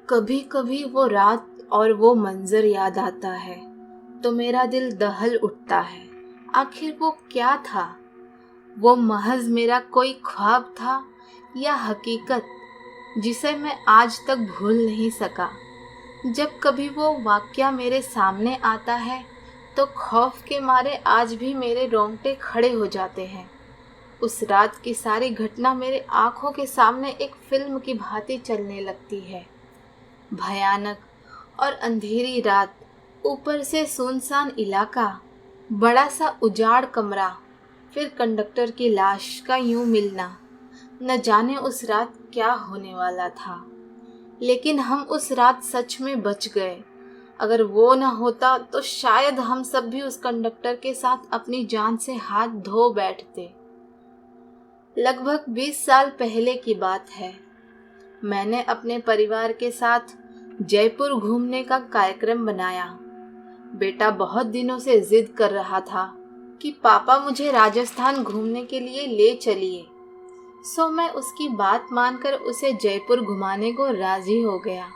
कभी कभी वो रात और वो मंजर याद आता है तो मेरा दिल दहल उठता है। आखिर वो क्या था? वो महज मेरा कोई ख्वाब था या हकीकत जिसे मैं आज तक भूल नहीं सका। जब कभी वो वाकया मेरे सामने आता है तो खौफ के मारे आज भी मेरे रोंगटे खड़े हो जाते हैं। उस रात की सारी घटना मेरे आंखों के सामने एक फिल्म की भांति चलने लगती है। भयानक और अंधेरी रात, ऊपर से सुनसान इलाका, बड़ा सा उजाड़ कमरा, फिर कंडक्टर की लाश का यूं मिलना। न जाने उस रात क्या होने वाला था, लेकिन हम उस रात सच में बच गए। अगर वो न होता तो शायद हम सब भी उस कंडक्टर के साथ अपनी जान से हाथ धो बैठते। लगभग 20 साल पहले की बात है। मैंने अपने परिवार के साथ जयपुर घूमने का कार्यक्रम बनाया। बेटा बहुत दिनों से जिद कर रहा था कि पापा मुझे राजस्थान घूमने के लिए ले चलिए। सो मैं उसकी बात मानकर उसे जयपुर घुमाने को राजी हो गया।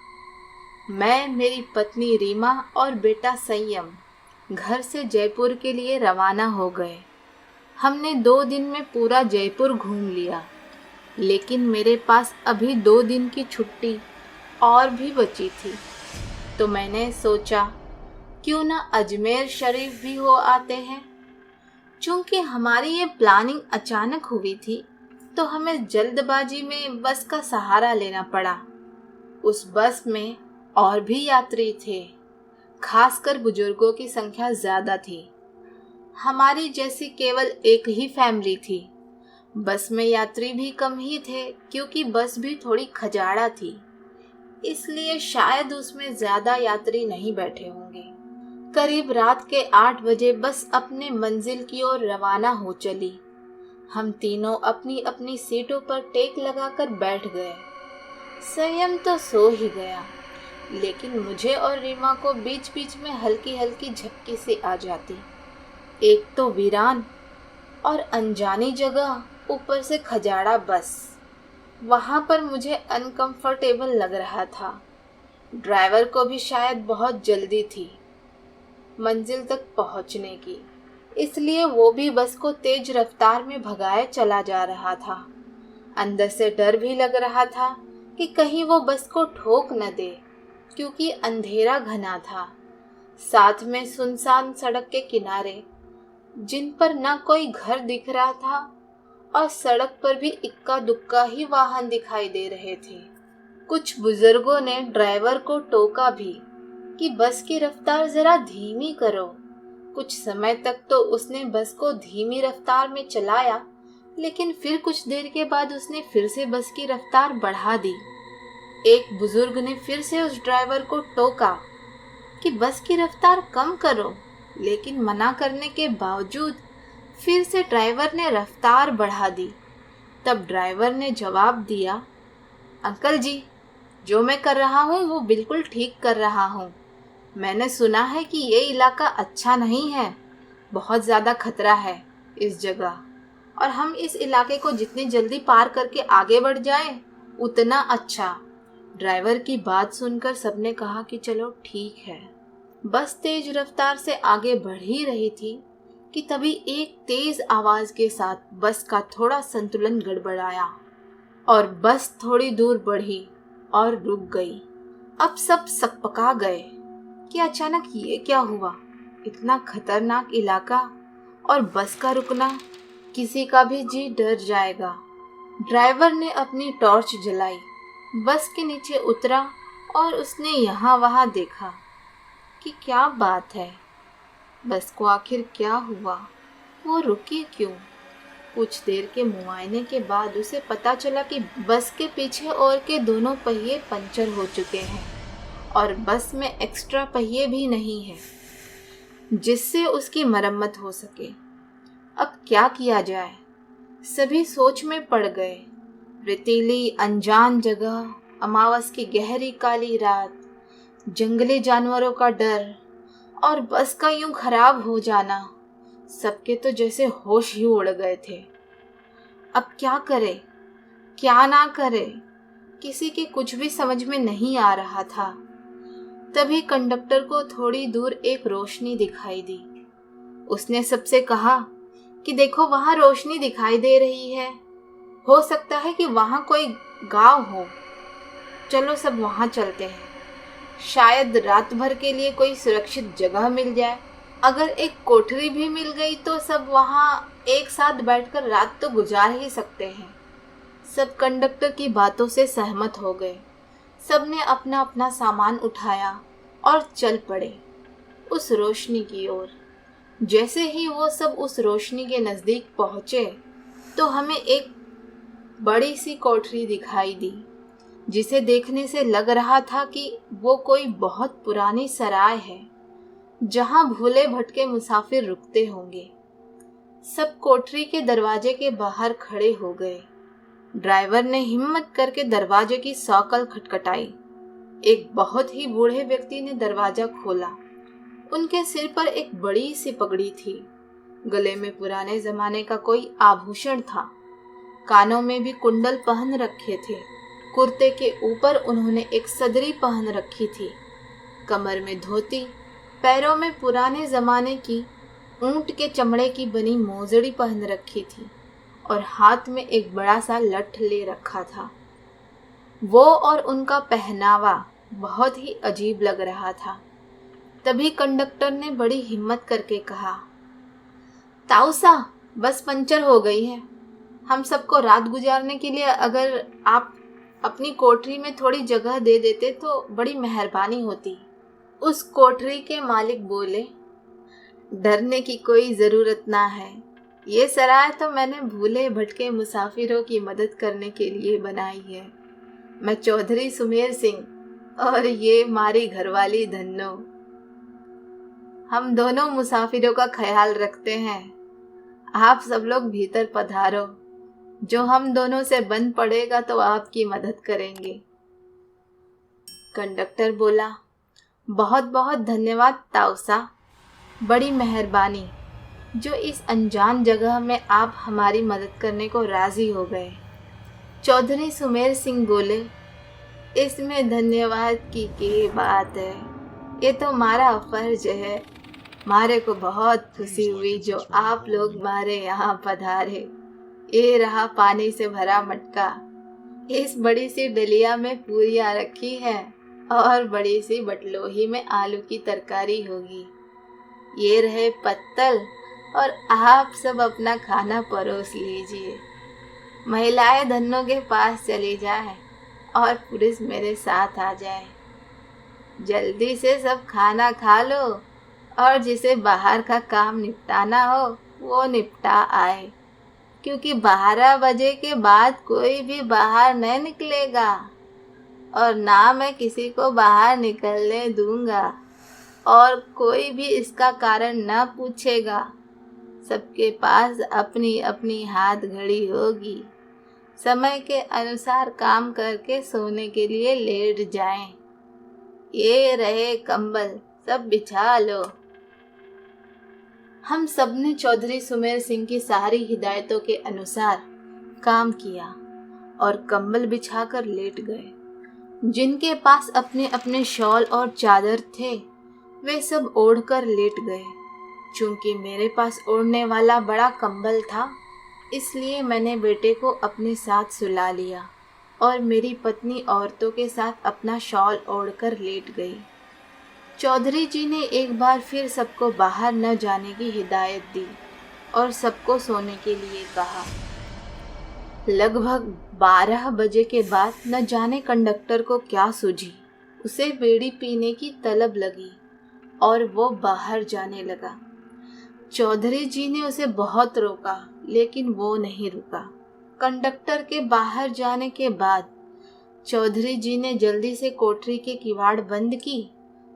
मैं, मेरी पत्नी रीमा और बेटा संयम घर से जयपुर के लिए रवाना हो गए। हमने 2 दिन में पूरा जयपुर घूम लिया, लेकिन मेरे पास अभी 2 दिन की छुट्टी और भी बची थी। तो मैंने सोचा क्यों ना अजमेर शरीफ भी हो आते हैं। चूंकि हमारी ये प्लानिंग अचानक हुई थी तो हमें जल्दबाजी में बस का सहारा लेना पड़ा। उस बस में और भी यात्री थे, खासकर बुजुर्गों की संख्या ज्यादा थी। हमारी जैसी केवल एक ही फैमिली थी। बस में यात्री भी कम ही थे क्योंकि बस भी थोड़ी खजाड़ा थी, इसलिए शायद उसमें ज्यादा यात्री नहीं बैठे होंगे। करीब रात के 8 बजे बस अपने मंजिल की ओर रवाना हो चली। हम तीनों अपनी अपनी सीटों पर टेक लगाकर बैठ गए। संयम तो सो ही गया, लेकिन मुझे और रीमा को बीच बीच में हल्की हल्की झपकी से आ जाती। एक तो वीरान और अनजानी जगह, ऊपर से खजाड़ा बस। वहां पर मुझे अनकंफर्टेबल लग रहा था। ड्राइवर को भी शायद बहुत जल्दी थी मंजिल तक पहुंचने की, इसलिए वो भी बस को तेज रफ्तार में भगाए चला जा रहा था। अंदर से डर भी लग रहा था कि कहीं वो बस को ठोक न दे, क्योंकि अंधेरा घना था। साथ में सुनसान सड़क के किनारे, जिन पर न कोई घर दिख रहा था और सड़क पर भी इक्का दुक्का ही वाहन दिखाई दे रहे थे। कुछ बुजुर्गों ने ड्राइवर को टोका भी कि बस की रफ्तार जरा धीमी करो। कुछ समय तक तो उसने बस को धीमी रफ्तार में चलाया, लेकिन फिर कुछ देर के बाद उसने फिर से बस की रफ्तार बढ़ा दी। एक बुजुर्ग ने फिर से उस ड्राइवर को टोका कि बस की रफ्तार कम करो, लेकिन मना करने के बावजूद फिर से ड्राइवर ने रफ्तार बढ़ा दी। तब ड्राइवर ने जवाब दिया, अंकल जी, जो मैं कर रहा हूँ वो बिल्कुल ठीक कर रहा हूँ। मैंने सुना है कि ये इलाका अच्छा नहीं है, बहुत ज़्यादा खतरा है इस जगह, और हम इस इलाके को जितनी जल्दी पार करके आगे बढ़ जाएं, उतना अच्छा। ड्राइवर की बात सुनकर सबने कहा कि चलो ठीक है। बस तेज रफ्तार से आगे बढ़ ही रही थी कि तभी एक तेज आवाज के साथ बस का थोड़ा संतुलन गड़बड़ाया और बस थोड़ी दूर बढ़ी और रुक गई। अब सब सकपका गए कि अचानक ये क्या हुआ। इतना खतरनाक इलाका और बस का रुकना, किसी का भी जी डर जाएगा। ड्राइवर ने अपनी टॉर्च जलाई, बस के नीचे उतरा और उसने यहाँ वहाँ देखा कि क्या बात है, बस को आखिर क्या हुआ, वो रुकी क्यों। कुछ देर के मुआयने के बाद उसे पता चला कि बस के पीछे और के दोनों पहिए पंचर हो चुके हैं और बस में एक्स्ट्रा पहिए भी नहीं है जिससे उसकी मरम्मत हो सके। अब क्या किया जाए? सभी सोच में पड़ गए। रेतीली अनजान जगह, अमावस की गहरी काली रात, जंगली जानवरों का डर और बस का यूं खराब हो जाना, सबके तो जैसे होश ही उड़ गए थे। अब क्या करे, क्या ना करे। किसी के कुछ भी समझ में नहीं आ रहा था। तभी कंडक्टर को थोड़ी दूर एक रोशनी दिखाई दी। उसने सबसे कहा कि देखो वहां रोशनी दिखाई दे रही है, हो सकता है कि वहां कोई गांव हो, चलो सब वहां चलते हैं, शायद रात भर के लिए कोई सुरक्षित जगह मिल जाए। अगर एक कोठरी भी मिल गई तो सब वहां एक साथ बैठकर रात तो गुजार ही सकते हैं। सब कंडक्टर की बातों से सहमत हो गए। सबने अपना अपना सामान उठाया और चल पड़े उस रोशनी की ओर। जैसे ही वो सब उस रोशनी के नजदीक पहुंचे तो हमें एक बड़ी सी कोठरी दिखाई दी, जिसे देखने से लग रहा था कि वो कोई बहुत पुरानी सराय है जहां भूले भटके मुसाफिर रुकते होंगे। सब कोठरी के दरवाजे के बाहर खड़े हो गए। ड्राइवर ने हिम्मत करके दरवाजे की सौकल खटखटाई। एक बहुत ही बूढ़े व्यक्ति ने दरवाजा खोला। उनके सिर पर एक बड़ी सी पगड़ी थी। गले में पुराने जमाने का कोई आभूषण था। कानों में भी कुंडल पहन रखे थे। कुर्ते के ऊपर उन्होंने एक सदरी पहन रखी थी। कमर में धोती, पैरों में पुराने जमाने की ऊंट के चमड़े की बनी मोजड़ी पहन रखी थी और हाथ में एक बड़ा सा लठ ले रखा था। वो और उनका पहनावा बहुत ही अजीब लग रहा था। तभी कंडक्टर ने बड़ी हिम्मत करके कहा, ताऊसा, बस पंचर हो गई है। हम सबको रात गुजारने के लिए अगर आप अपनी कोठरी में थोड़ी जगह दे देते तो बड़ी मेहरबानी होती। उस कोठरी के मालिक बोले, डरने की कोई ज़रूरत ना है। ये सराय तो मैंने भूले भटके मुसाफिरों की मदद करने के लिए बनाई है। मैं चौधरी सुमेर सिंह और ये हमारी घरवाली धन्नो, हम दोनों मुसाफिरों का ख्याल रखते हैं। आप सब लोग भीतर पधारो, जो हम दोनों से बन पड़ेगा तो आपकी मदद करेंगे। कंडक्टर बोला, बहुत बहुत धन्यवाद ताऊसा, बड़ी मेहरबानी जो इस अनजान जगह में आप हमारी मदद करने को राजी हो गए। चौधरी सुमेर सिंह बोले, इसमें धन्यवाद की बात है, ये तो हमारा फर्ज है। मारे को बहुत खुशी हुई जो आप लोग हमारे यहाँ पधारे। ये रहा पानी से भरा मटका। इस बड़ी सी डलिया में पूरियाँ रखी है और बड़ी सी बटलोही में आलू की तरकारी होगी। ये रहे पत्तल और आप सब अपना खाना परोस लीजिए। महिलाएं धन्नों के पास चली जाए और पुरुष मेरे साथ आ जाए। जल्दी से सब खाना खा लो और जिसे बाहर का काम निपटाना हो वो निपटा आए, क्योंकि 12 बजे के बाद कोई भी बाहर नहीं निकलेगा और ना मैं किसी को बाहर निकलने दूंगा और कोई भी इसका कारण न पूछेगा। सबके पास अपनी अपनी हाथ घड़ी होगी। समय के अनुसार काम करके सोने के लिए लेट जाएं। ये रहे कंबल, सब बिछा लो। हम सब ने चौधरी सुमेर सिंह की सारी हिदायतों के अनुसार काम किया और कंबल बिछाकर लेट गए। जिनके पास अपने अपने शॉल और चादर थे वे सब ओढ़कर लेट गए। चूंकि मेरे पास ओढ़ने वाला बड़ा कंबल था, इसलिए मैंने बेटे को अपने साथ सुला लिया और मेरी पत्नी औरतों के साथ अपना शॉल ओढ़कर लेट गई। चौधरी जी ने एक बार फिर सबको बाहर न जाने की हिदायत दी और सबको सोने के लिए कहा। लगभग 12 बजे के बाद न जाने कंडक्टर को क्या सूझी, उसे बीड़ी पीने की तलब लगी और वो बाहर जाने लगा। चौधरी जी ने उसे बहुत रोका, लेकिन वो नहीं रुका। कंडक्टर के बाहर जाने के बाद चौधरी जी ने जल्दी से कोठरी के किवाड़ बंद की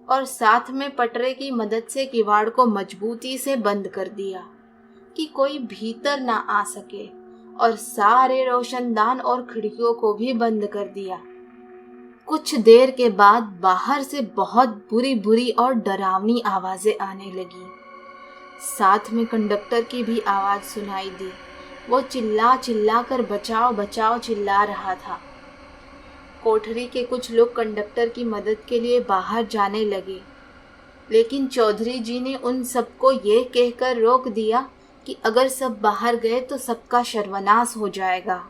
और साथ में पटरे की मदद से किवाड़ को मजबूती से बंद कर दिया कि कोई भीतर ना आ सके, और सारे रोशनदान और खिड़कियों को भी बंद कर दिया। कुछ देर के बाद बाहर से बहुत बुरी बुरी और डरावनी आवाजें आने लगी। साथ में कंडक्टर की भी आवाज सुनाई दी। वो चिल्ला चिल्ला कर बचाओ बचाओ चिल्ला रहा था। कोठरी के कुछ लोग कंडक्टर की मदद के लिए बाहर जाने लगे, लेकिन चौधरी जी ने उन सबको ये कहकर रोक दिया कि अगर सब बाहर गए तो सबका सर्वनाश हो जाएगा।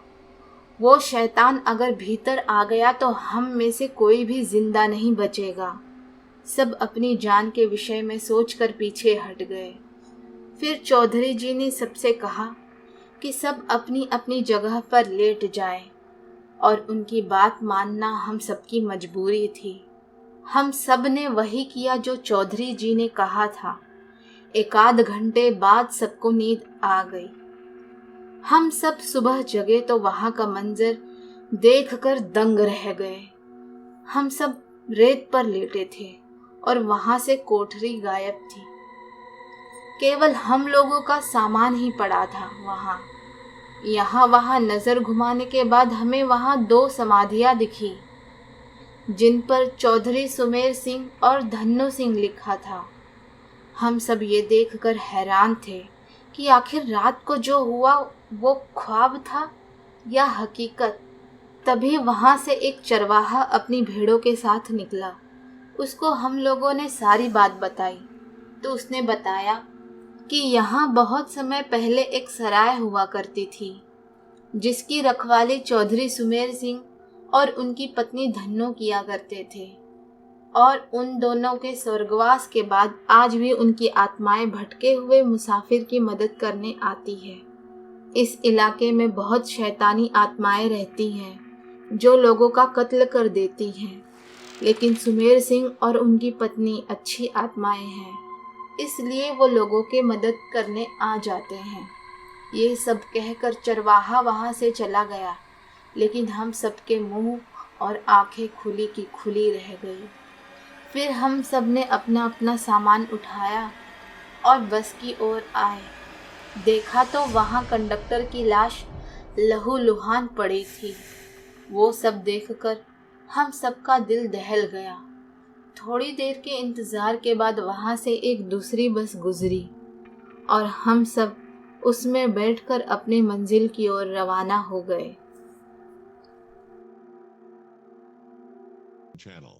वो शैतान अगर भीतर आ गया तो हम में से कोई भी जिंदा नहीं बचेगा। सब अपनी जान के विषय में सोचकर पीछे हट गए। फिर चौधरी जी ने सबसे कहा कि सब अपनी अपनी जगह पर लेट जाएं, और उनकी बात मानना हम सबकी मजबूरी थी। हम सब ने वही किया जो चौधरी जी ने कहा था। एक आध घंटे बाद सबको नींद आ गई। हम सब सुबह जगे तो वहां का मंजर देखकर दंग रह गए। हम सब रेत पर लेटे थे और वहां से कोठरी गायब थी। केवल हम लोगों का सामान ही पड़ा था वहां। यहाँ वहां नजर घुमाने के बाद हमें वहां 2 समाधियां दिखी, जिन पर चौधरी सुमेर सिंह और धन्नू सिंह लिखा था। हम सब ये देखकर हैरान थे कि आखिर रात को जो हुआ वो ख्वाब था या हकीकत। तभी वहां से एक चरवाहा अपनी भेड़ों के साथ निकला। उसको हम लोगों ने सारी बात बताई तो उसने बताया कि यहाँ बहुत समय पहले एक सराय हुआ करती थी, जिसकी रखवाली चौधरी सुमेर सिंह और उनकी पत्नी धन्नो किया करते थे, और उन दोनों के स्वर्गवास के बाद आज भी उनकी आत्माएं भटके हुए मुसाफिर की मदद करने आती है। इस इलाके में बहुत शैतानी आत्माएं रहती हैं जो लोगों का कत्ल कर देती हैं, लेकिन सुमेर सिंह और उनकी पत्नी अच्छी आत्माएं हैं, इसलिए वो लोगों की मदद करने आ जाते हैं। ये सब कहकर चरवाहा वहां से चला गया, लेकिन हम सबके मुंह और आंखें खुली की खुली रह गई। फिर हम सब ने अपना अपना सामान उठाया और बस की ओर आए। देखा तो वहां कंडक्टर की लाश लहूलुहान पड़ी थी। वो सब देखकर हम सबका दिल दहल गया। थोड़ी देर के इंतजार के बाद वहां से एक दूसरी बस गुजरी और हम सब उसमें बैठकर अपनी मंजिल की ओर रवाना हो गए। Channel